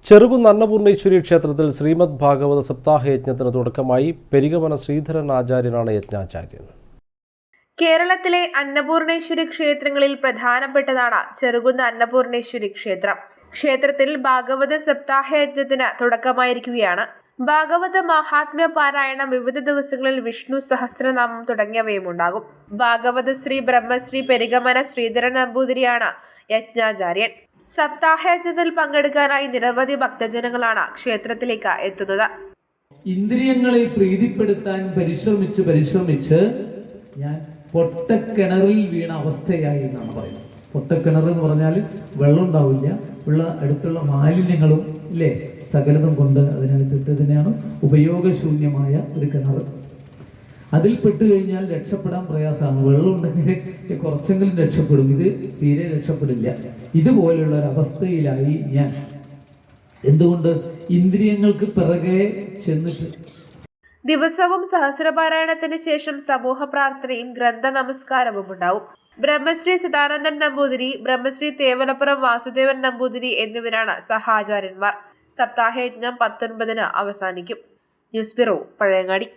ചെറുകുന്ന് അന്നപൂർണേശ്വരി ക്ഷേത്രത്തിൽ ശ്രീമദ് ഭാഗവത സപ്താഹയജ്ഞത്തിന് തുടക്കമായി. പെരികമന ശ്രീധരൻ ആചാര്യനാണ് യജ്ഞാചാര്യൻ. കേരളത്തിലെ അന്നപൂർണേശ്വരി ക്ഷേത്രങ്ങളിൽ പ്രധാനപ്പെട്ടതാണ് ചെറുകുന്ന് അന്നപൂർണേശ്വരി ക്ഷേത്രം. ക്ഷേത്രത്തിൽ ഭാഗവത സപ്താഹയജ്ഞത്തിന് തുടക്കമായിരിക്കുകയാണ്. ഭാഗവത മഹാത്മ്യ പാരായണം, വിവിധ ദിവസങ്ങളിൽ വിഷ്ണു സഹസ്രനാമം തുടങ്ങിയവയും ഉണ്ടാകും. ഭാഗവത ശ്രീ ബ്രഹ്മശ്രീ പെരികമന ശ്രീധരൻ നമ്പൂതിരിയാണ് യജ്ഞാചാര്യൻ. സപ്താഹയജ്ഞത്തിൽ പങ്കെടുക്കാനായി നിരവധി ഭക്തജനങ്ങളാണ് ക്ഷേത്രത്തിലേക്ക് എത്തുന്നത്. ഇന്ദ്രിയങ്ങളെ പ്രീതിപ്പെടുത്താൻ പരിശ്രമിച്ച് ഞാൻ പൊട്ടക്കിണറിൽ വീണ അവസ്ഥയായി എന്നാണ് പറയുന്നത്. പൊട്ടക്കിണർ എന്ന് പറഞ്ഞാൽ വെള്ളം ഉണ്ടാവില്ല, അടുത്തുള്ള മാലിന്യങ്ങളും ഇല്ലേ സകലതും കൊണ്ട് അതിനകത്തിട്ടതിനാണ് ഉപയോഗശൂന്യമായ ഒരു കിണർ. അതിൽ പെട്ടു കഴിഞ്ഞാൽ രക്ഷപ്പെടാൻ പ്രയാസമാണ്. വെള്ളം ഉണ്ടെങ്കിൽ കുറച്ചെങ്കിലും രക്ഷപ്പെടും, ഇത് തീരെ രക്ഷപ്പെടില്ല. ഇതുപോലുള്ള ഒരു അവസ്ഥയിലായി ഞാൻ. എന്തുകൊണ്ട്? ഇന്ദ്രിയങ്ങൾക്ക് പിറകെ ചെന്നിട്ട്. ദിവസവും സഹസ്രപാരായണത്തിന് ശേഷം സമൂഹ പ്രാർത്ഥനയും ഗ്രന്ഥ നമസ്കാരവും ഉണ്ടാവും. ബ്രഹ്മശ്രീ സദാനന്ദൻ നമ്പൂതിരി, ബ്രഹ്മശ്രീ തേവലപ്പുറം വാസുദേവൻ നമ്പൂതിരി എന്നിവരാണ് സഹാചാര്യന്മാർ. സപ്താഹയജ്ഞം 19-ന് അവസാനിക്കും. News bureau, Pazhayangadi.